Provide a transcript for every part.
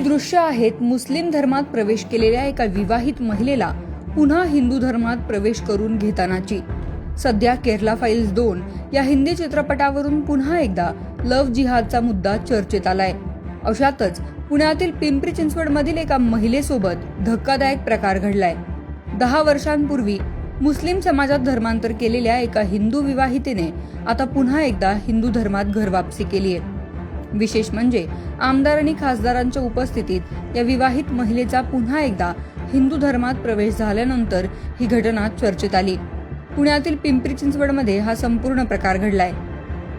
दृश्य आहेत मुस्लिम धर्मात प्रवेश केलेल्या एका विवाहित महिलेला पुन्हा हिंदू धर्मात प्रवेश करून घेतानाची। सध्या केरला फाइल्स 2 या हिंदी चित्रपटावरून पुन्हा एकदा लव्ह जिहादचा मुद्दा चर्चेत आलाय। अशातच पुण्यातील पिंपरी चिंचवडमधील एका महिलेसोबत धक्कादायक प्रकार घडलाय। 10 वर्षांपूर्वी मुस्लिम समाजात धर्मांतर केलेल्या एका हिंदू विवाहितेने आता पुन्हा एकदा हिंदू धर्मात घरवापसी केली आहे। विशेष म्हणजे आमदार आणि खासदारांच्या उपस्थितीत या विवाहित महिलेचा पुन्हा एकदा हिंदू धर्मात प्रवेश झाल्यानंतर ही घटना चर्चेत आली। पुण्यातील पिंपरी चिंचवडमध्ये हा संपूर्ण प्रकार घडलाय।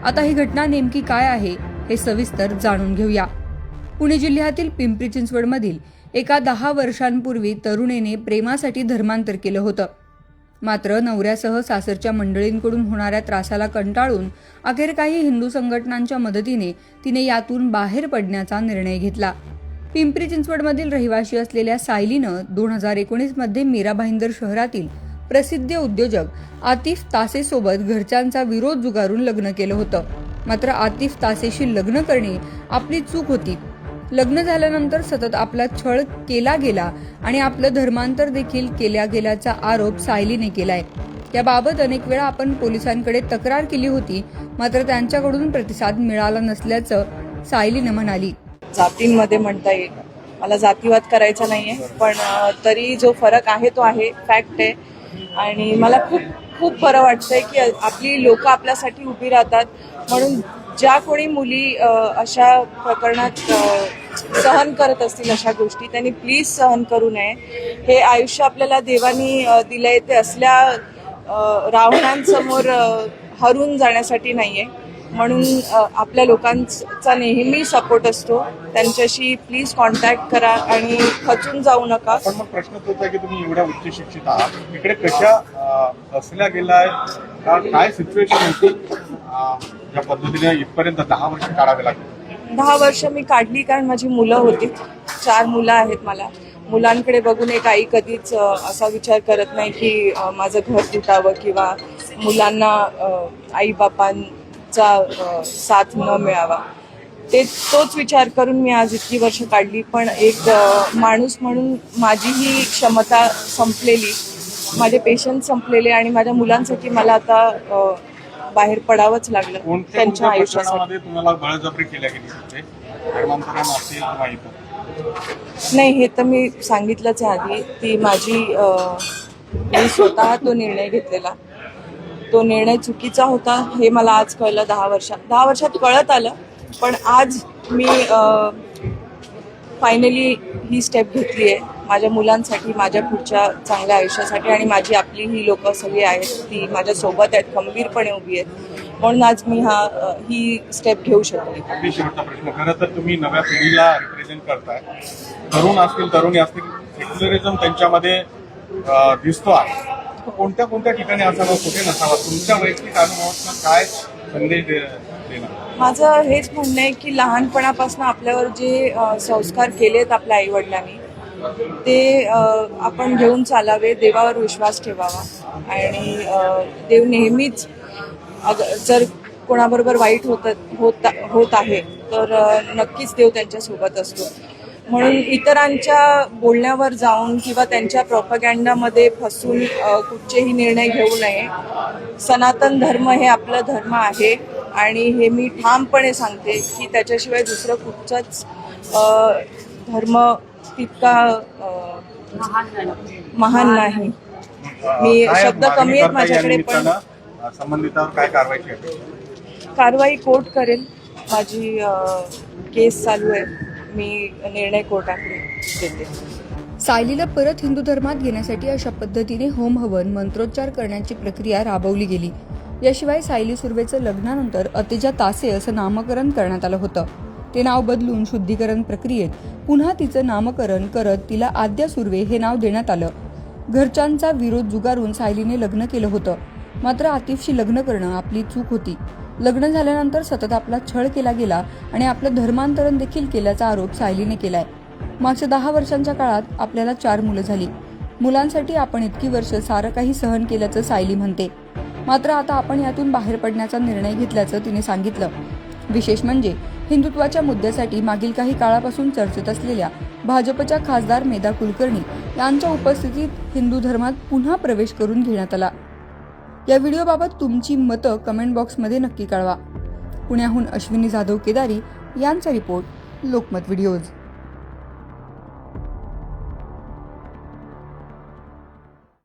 आता ही घटना नेमकी काय आहे हे सविस्तर जाणून घेऊया। पुणे जिल्ह्यातील पिंपरी चिंचवडमधील एका 10 वर्षांपूर्वी तरुणीने प्रेमासाठी धर्मांतर केलं होतं। मात्र नवऱ्यासह सासरच्या मंडळींकडून होणाऱ्या त्रासाला कंटाळून अखेर काही हिंदू संघटनांच्या मदतीने तिने यातून बाहेर पडण्याचा निर्णय घेतला। पिंपरी चिंचवडमधील रहिवासी असलेल्या सायलीनं 2019 मध्ये मीरा भाईंदर शहरातील प्रसिद्ध उद्योजक आतिफ तासेसोबत घरच्यांचा विरोध जुगारून लग्न केलं होतं। मात्र आतिफ तासेशी लग्न करणे आपली चूक होती। लग्न झाल्यानंतर सतत आपला छळ केला गेला आणि आपलं धर्मांतर देखील केल्या गेल्याचा आरोप सायलीने केलाय। याबाबत अनेक वेळा आपण पोलिसांकडे तक्रार केली होती, मात्र त्यांच्याकडून प्रतिसाद मिळाला नसल्याचं सायलीने म्हणाली। जातींमध्ये म्हणता येईल, मला जातीवाद करायचा नाहीये, पण तरी जो फरक आहे तो आहे, फॅक्ट आहे। आणि मला खूप खूप बरं वाटतंय की आपली लोक आपल्यासाठी उभी राहतात। म्हणून ज्या कोणी मुली अशा प्रकरणात सहन करत असतील अशा गोष्टी, त्यांनी प्लीज सहन करू नये। हे आयुष्य आपल्याला देवानी दिलंय, ते असल्या रावणांसमोर हरून जाण्यासाठी नाहीये। म्हणून आपल्या लोकांचा नेहमी सपोर्ट असतो, त्यांच्याशी प्लीज कॉन्टॅक्ट करा आणि खचून जाऊ नका। पण मग प्रश्न तोच आहे की तुम्ही एवढ्या उच्च शिक्षित आहात, इकडे कशा असल्या गेलाय, काय सिच्युएशन होती या पद्धतीने इथपर्यंत 10 वर्ष काढावे लागले? 10 वर्ष मी काढली कारण माझी मुलं होती, 4 मुलं आहेत मला। मुलांकडे बघून एक आई कधीच असा विचार करत नाही की माझं घर तुटावं किंवा मुलांना आई बापांचा साथ न मिळावा। तोच विचार करून मी आज इतकी वर्ष काढली। पण एक माणूस म्हणून माझी ही क्षमता संपलेली, माझे पेशन्स संपलेले आणि माझ्या मुलांसाठी मला आता बाहेर पडावंच लागलं त्यांच्या आयुष्यासाठी। तुम्हाला बळजबरी केल्या गेली नाही, हे तर मी सांगितलंच आहे आधी। ती मी स्वतः तो निर्णय घेतलेला, तो निर्णय चुकीचा होता हे मला आज कळलं। 10 वर्षात कळत आलं, पण आज मी फायनली ही स्टेप घेतली आहे माझ्या मुलांसाठी, माझ्या पुढच्या चांगल्या आयुष्यासाठी। आणि माझी आपली ही लोक सगळी आहेत, ती माझ्या सोबत आहेत, खंबीरपणे उभी आहेत। म्हणून आज मी ही स्टेप घेऊ शकते। अगदी शेवटचा प्रश्न, खरं तर तुम्ही नव्या पिढीला रिप्रेझेंट करताय, तरुण असतील तरुणी असतील, सेक्युलरिझम त्यांच्यामध्ये दिसतो आहे। कोणत्या कोणत्या ठिकाणी असावं, कुठे नसावं, तुमच्या वैयक्तिक अनुभवातून काय संदेश देणार? माझं हेच म्हणणं आहे की लहानपणापासून आपल्यावर जे संस्कार केलेत आपल्या आईवडिलांनी, ते आपण घेऊन चालावे, देवावर विश्वास ठेवावा। आणि देव नेहमीच जर कोणाबरोबर वाईट होत आहे तर नक्कीच देव त्यांच्यासोबत असतो। म्हणून इतरांच्या बोलण्यावर जाऊन किंवा त्यांच्या प्रोपगँडामध्ये फसून कुठचेही निर्णय घेऊ नये। सनातन धर्म हे आपला धर्म आहे आणि हे मी ठामपणे सांगते की त्याच्याशिवाय दुसरं कुठचाच धर्म तितका महान नाही। मी शब्द कमी आहेत माझ्याकडे, पण संबंधितांवर काय कारवाई कोर्ट करेल। माझी केस चालू आहे, मी निर्णय कोर्टाकडे देते। सायलीला परत हिंदू धर्मात घेण्यासाठी अशा पद्धतीने होम हवन मंत्रोच्चार करण्याची प्रक्रिया राबवली गेली। याशिवाय सायली सुर्वेचं लग्नानंतर अतिजा तासे असं नामकरण करण्यात आलं होतं। ते नाव बदलून शुद्धीकरण प्रक्रियेत पुन्हा तिचं नामकरण करत तिला आद्या सुर्वे हे नाव देण्यात आलं। घरच्यांचा विरोध जुगारून सायलीने लग्न केलं होतं, मात्र आतिफशी लग्न करणं आपली चूक होती। लग्न झाल्यानंतर सतत आपला छळ केला गेला आणि आपलं धर्मांतरण देखील केल्याचा आरोप सायलीने केलाय। मागच्या 10 वर्षांच्या काळात आपल्याला 4 मुलं झाली। मुलांसाठी आपण इतकी वर्ष सारं काही सहन केल्याचं सायली म्हणते। मात्र आता आपण यातून बाहेर पडण्याचा निर्णय घेतल्याचं तिने सांगितलं। विशेष म्हणजे हिंदुत्वाच्या मुद्द्यासाठी मागील काही काळापासून चर्चेत असलेल्या भाजपच्या खासदार मेधा कुलकर्णी यांच्या उपस्थितीत हिंदू धर्मात पुन्हा प्रवेश करून घेण्यात आला. या व्हिडिओबाबत तुमची मतं कमेंट बॉक्समध्ये नक्की कळवा. पुण्याहून अश्विनी जाधव केदारी यांचा रिपोर्ट, लोकमत व्हिडिओज.